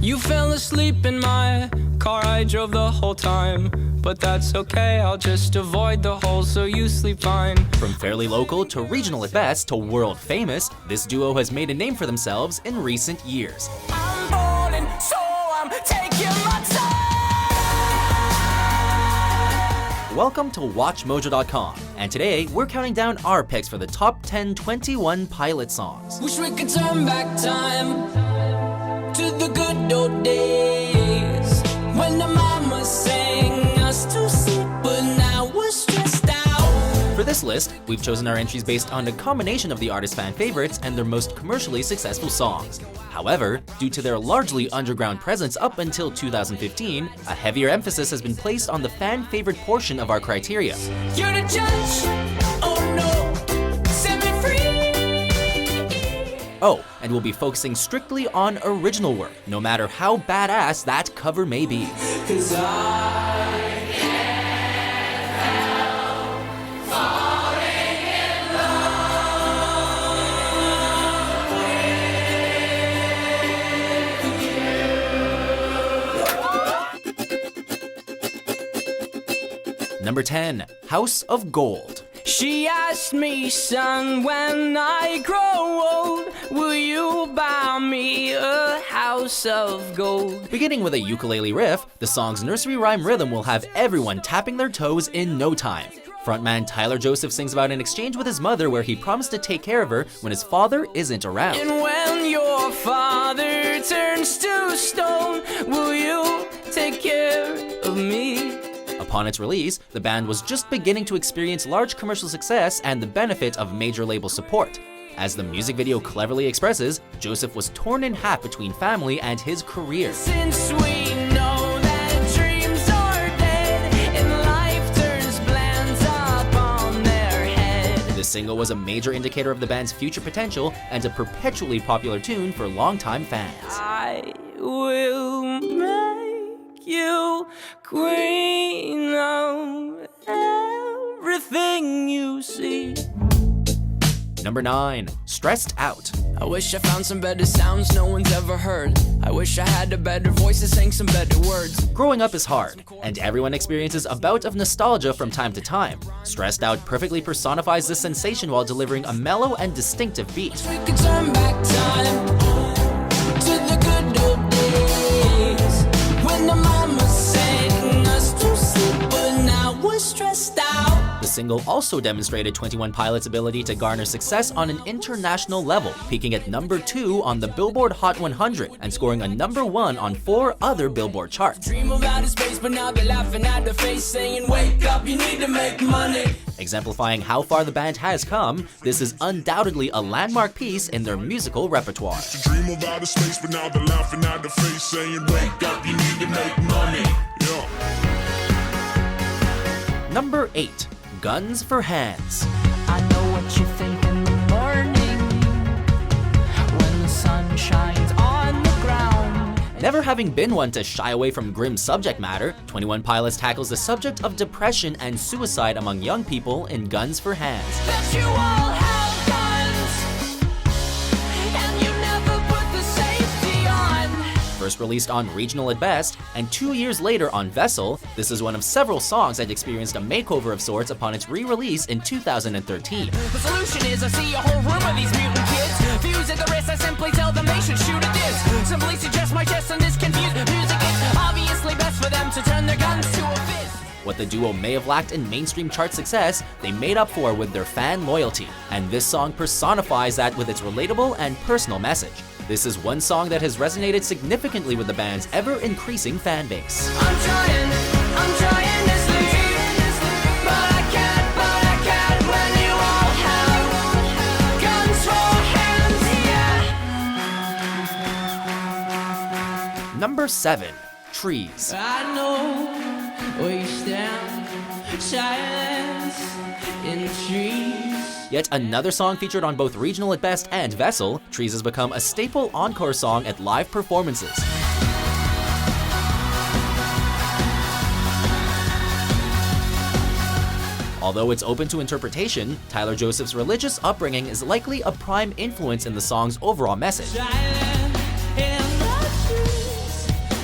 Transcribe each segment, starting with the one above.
You fell asleep in my car, I drove the whole time. But that's okay, I'll just avoid the hole so you sleep fine. From fairly local to regional at best to world famous, this duo has made a name for themselves in recent years. I'm falling, so I'm taking my time. Welcome to WatchMojo.com, and today we're counting down our picks for the top 10 21 Pilot songs. Wish we could turn back time to the good old days when the mama sang us to sleep, but now we're stressed out. For this list, we've chosen our entries based on a combination of the artist's fan favorites and their most commercially successful songs. However, due to their largely underground presence up until 2015, a heavier emphasis has been placed on the fan favorite portion of our criteria. You're the judge, oh no, set me free. Oh, and we'll be focusing strictly on original work, no matter how badass that cover may be. 'Cause I Number 10, House of Gold. She asked me, son, when I grow old, will you buy me a house of gold? Beginning with a ukulele riff, the song's nursery rhyme rhythm will have everyone tapping their toes in no time. Frontman Tyler Joseph sings about an exchange with his mother where he promised to take care of her when his father isn't around. And when your father turns to stone, will you take care of me? Upon its release, the band was just beginning to experience large commercial success and the benefit of major label support. As the music video cleverly expresses, Joseph was torn in half between family and his career. Since we know that dreams are dead and life turns plans up on their head. This single was a major indicator of the band's future potential and a perpetually popular tune for longtime fans. I will make you queen of everything you see. Number 9, Stressed Out. I wish I found some better sounds no one's ever heard. I wish I had a better voice to sing some better words. Growing up is hard, and everyone experiences a bout of nostalgia from time to time. Stressed Out perfectly personifies this sensation while delivering a mellow and distinctive beat. We could turn back time to the good old days when the mama sang us to sleep, but now we're stressed out. The single also demonstrated 21 Pilots' ability to garner success on an international level, peaking at number 2 on the Billboard Hot 100 and scoring a number 1 on 4 other Billboard charts. Dream of outer space, but now they're laughing at the face, saying, wake up, you need to make money. Exemplifying how far the band has come, this is undoubtedly a landmark piece in their musical repertoire. Dream of outer space, but now they're laughing at the face, saying, wake up, you need to make money. Yeah. Number 8, Guns for Hands. I know what you think in the morning when the sun shines on the ground. Never having been one to shy away from grim subject matter, 21 Pilots tackles the subject of depression and suicide among young people in Guns for Hands. That you all have guns and you never put the safety on. First released on Regional at Best, and 2 years later on Vessel, this is one of several songs that experienced a makeover of sorts upon its re-release in 2013. The solution is I see a whole room of these mutant kids. Views at the wrist, I simply tell them they should shoot at this. Simply suggest my chest and this confused music. It's obviously best for them to turn their guns to a fist. What the duo may have lacked in mainstream chart success, they made up for with their fan loyalty, and this song personifies that with its relatable and personal message. This is one song that has resonated significantly with the band's ever-increasing fan base. I'm trying to sleep, but I can't when you all have guns for hands, yeah. Number 7, Trees. I know where you stand, silence in the trees. Yet another song featured on both Regional at Best and Vessel, Trees has become a staple encore song at live performances. Although it's open to interpretation, Tyler Joseph's religious upbringing is likely a prime influence in the song's overall message.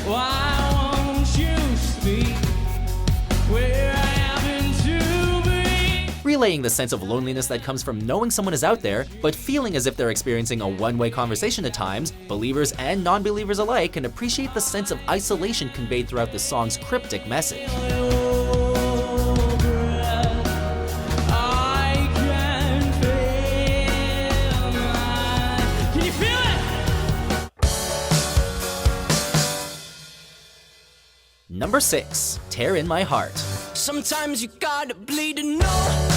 Why won't you speak where I happen to be? Relaying the sense of loneliness that comes from knowing someone is out there, but feeling as if they're experiencing a one-way conversation at times, believers and non-believers alike can appreciate the sense of isolation conveyed throughout the song's cryptic message. Number 6, Tear in My Heart. Sometimes you gotta bleed to know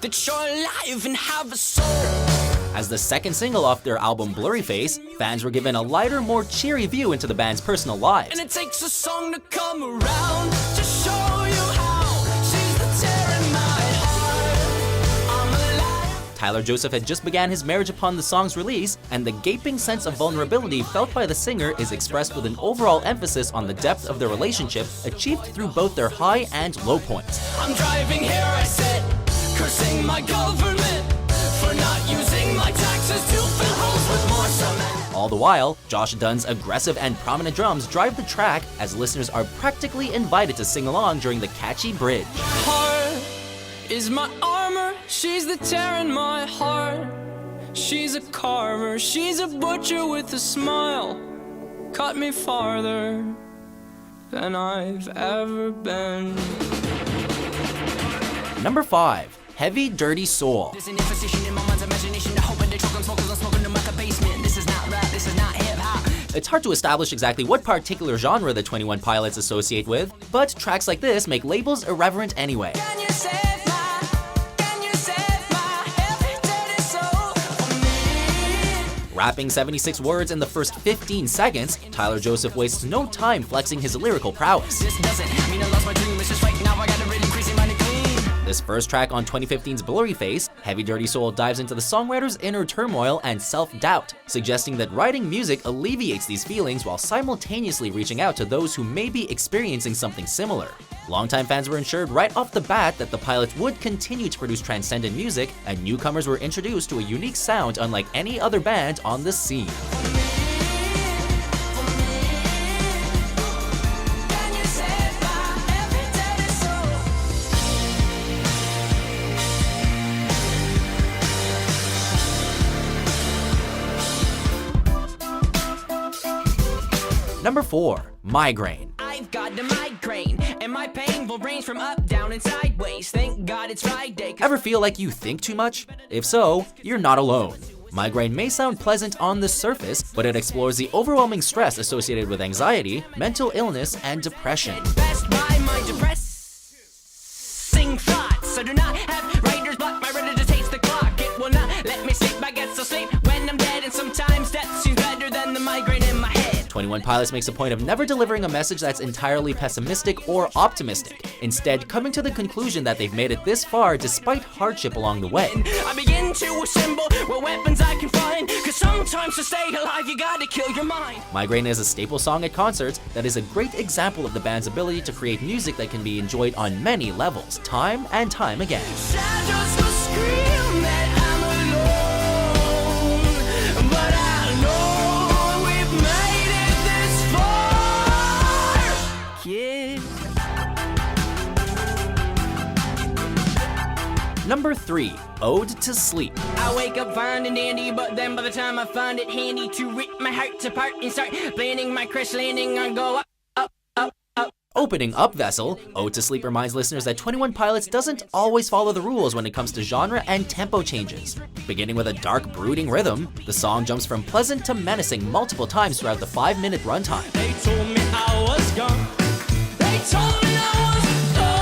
that you're alive and have a soul. As the second single off their album Blurry Face, fans were given a lighter, more cheery view into the band's personal lives. And it takes a song to come around to show you how she's the tear in my heart. I'm alive. Tyler Joseph had just began his marriage upon the song's release, and the gaping sense of vulnerability felt by the singer is expressed with an overall emphasis on the depth of their relationship achieved through both their high and low points. I'm driving here, I sit, cursing my government for not using my taxes to fill holes with more cement. All the while, Josh Dunn's aggressive and prominent drums drive the track as listeners are practically invited to sing along during the catchy bridge. Heart is my armor, she's the tear in my heart. She's a carver, she's a butcher with a smile. Cut me farther than I've ever been. Number 5, Heavy Dirty Soul. There's an imposition in my mind's imagination to hope and they choke on smoke 'cause I'm smoking them like a basement. This is not rap, this is not hip-hop. It's hard to establish exactly what particular genre the 21 Pilots associate with, but tracks like this make labels irreverent anyway. Can you save my heavy dirty soul for me? Rapping 76 words in the first 15 seconds, Tyler Joseph wastes no time flexing his lyrical prowess. This doesn't mean I lost my dream, it's just right now I got a really crazy mind to clean. This first track on 2015's Blurry Face, Heavy Dirty Soul dives into the songwriter's inner turmoil and self-doubt, suggesting that writing music alleviates these feelings while simultaneously reaching out to those who may be experiencing something similar. Longtime fans were ensured right off the bat that the Pilots would continue to produce transcendent music, and newcomers were introduced to a unique sound unlike any other band on the scene. Can you save my heavy dirty soul? Number 4, Migraine. I've got a migraine, and my pain will range from up, down, and sideways. Thank God it's Friday. Ever feel like you think too much? If so, you're not alone. Migraine may sound pleasant on the surface, but it explores the overwhelming stress associated with anxiety, mental illness, and depression. Best by my depressing thoughts. I do not have writer's block, my reader just hates the clock. It will not let me sleep, I get so sleep when I'm dead, and sometimes death seems better than the migraine in my head. 21 Pilots makes a point of never delivering a message that's entirely pessimistic or optimistic, instead coming to the conclusion that they've made it this far despite hardship along the way. I begin to assemble what weapons I can find, 'cause sometimes to stay alive you gotta kill your mind. Migraine is a staple song at concerts that is a great example of the band's ability to create music that can be enjoyed on many levels, time and time again. Shadows will scream that I'm alone, but I know we've made it this far, kid. Number 3, Ode to Sleep. I wake up fine and dandy, but then by the time I find it handy to rip my heart apart and start planning my crash landing, I go up, up, up, up. Opening up Vessel, Ode to Sleep reminds listeners that 21 Pilots doesn't always follow the rules when it comes to genre and tempo changes. Beginning with a dark, brooding rhythm, the song jumps from pleasant to menacing multiple times throughout the 5-minute runtime. They told me I was gone. They told me I was gone.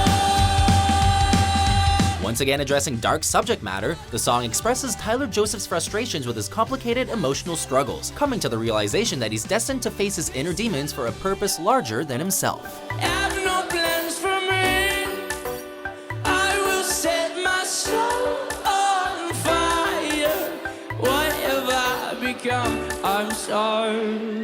Once again addressing dark subject matter, the song expresses Tyler Joseph's frustrations with his complicated emotional struggles, coming to the realization that he's destined to face his inner demons for a purpose larger than himself. Have no plans for me. I will set my soul on fire. What have I become? I'm sorry.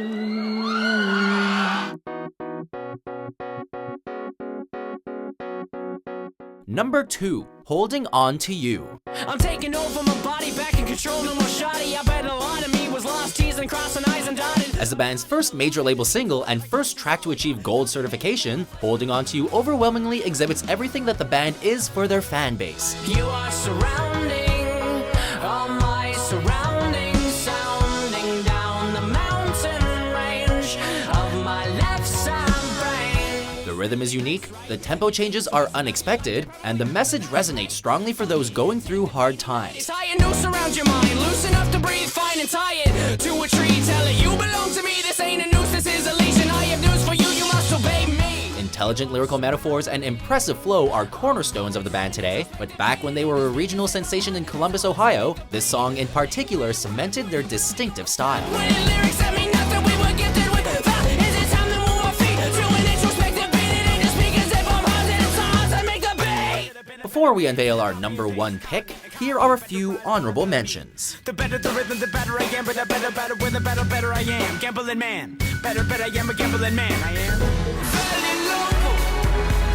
Number 2, Holding On to You. I'm taking over my body, back in control, no more shoddy. I bet a lot of me was lost, T's and crossing I's and dotted. As the band's first major label single and first track to achieve gold certification, Holding On To You overwhelmingly exhibits everything that the band is for their fan base. You are surrounding all my surroundings, sounding down the mountain range of my left side brain. The rhythm is unique, the tempo changes are unexpected, and the message resonates strongly for those going through hard times. Tie a noose around your mind, loose enough to breathe fine, and tie it to a tree. Tell it you belong to me. This ain't a noose, this is a leash, and I have news for you. You must obey me. Intelligent lyrical metaphors and impressive flow are cornerstones of the band today, but back when they were a regional sensation in Columbus, Ohio, this song in particular cemented their distinctive style. When lyrics that mean nothing, we were gifted with thought. Is it time to move our feet to an introspective beat? It ain't just speak as if I'm positive songs that make the beat. Before we unveil our number one pick, here are a few honorable mentions. The better the rhythm, the better I am. But the better, with the better I am. Gambling man. Better I am a gambling man. I am. Fairly local,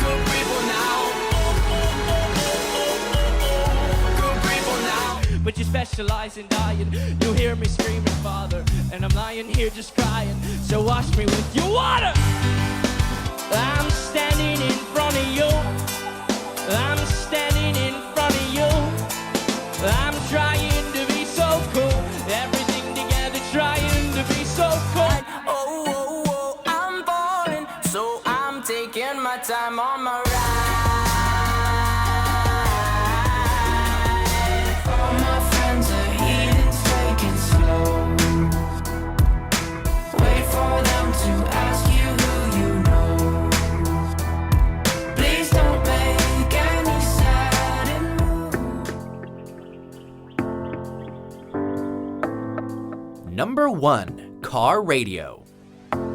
good people now. Good people now. But you specialize in dying. You hear me screaming, Father, and I'm lying here just crying. So wash me with your water. I'm standing in front of you. I'm standing in front of you. I'm trying to be so cool. Everything together, trying to be so cool. Oh, I'm falling, so I'm taking my time on my ride. All my friends are heathens, taking slow. Wait for them to ask you who you know. Please don't make any sudden move. Number 1. Car Radio.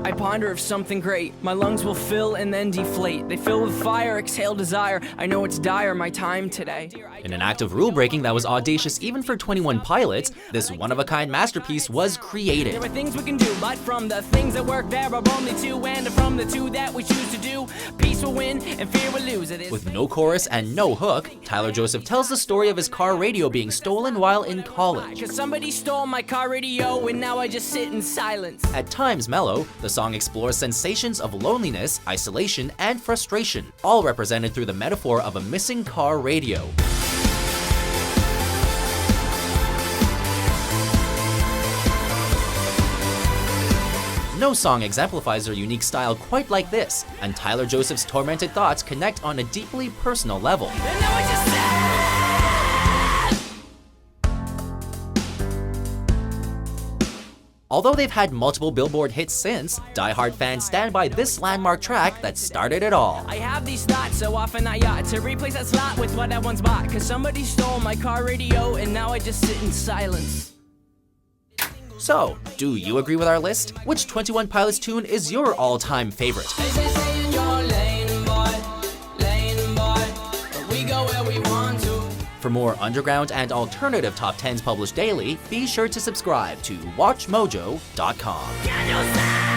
I ponder of something great. My lungs will fill and then deflate. They fill with fire, exhale desire. I know it's dire, my time today. In an act of rule-breaking that was audacious even for 21 Pilots, this one-of-a-kind masterpiece was created. There are things we can do, but from the things that work there are only two, and from the two that we choose to do, peace will win and fear will lose. It is With no chorus and no hook, Tyler Joseph tells the story of his car radio being stolen while in college. Cause somebody stole my car radio and now I just sit in silence. At times mellow, the song explores sensations of loneliness, isolation, and frustration, all represented through the metaphor of a missing car radio. No song exemplifies their unique style quite like this, and Tyler Joseph's tormented thoughts connect on a deeply personal level. And now I just sit. Although they've had multiple Billboard hits since, diehard fans stand by this landmark track that started it all. I have these thoughts so often I ought to replace that slot with what I once bought. Cause somebody stole my car radio and now I just sit in silence. So, do you agree with our list? Which 21 Pilots tune is your all-time favorite? They say in your lane, boy, but we go where we want to. For more underground and alternative top 10s published daily, be sure to subscribe to WatchMojo.com. Can you say?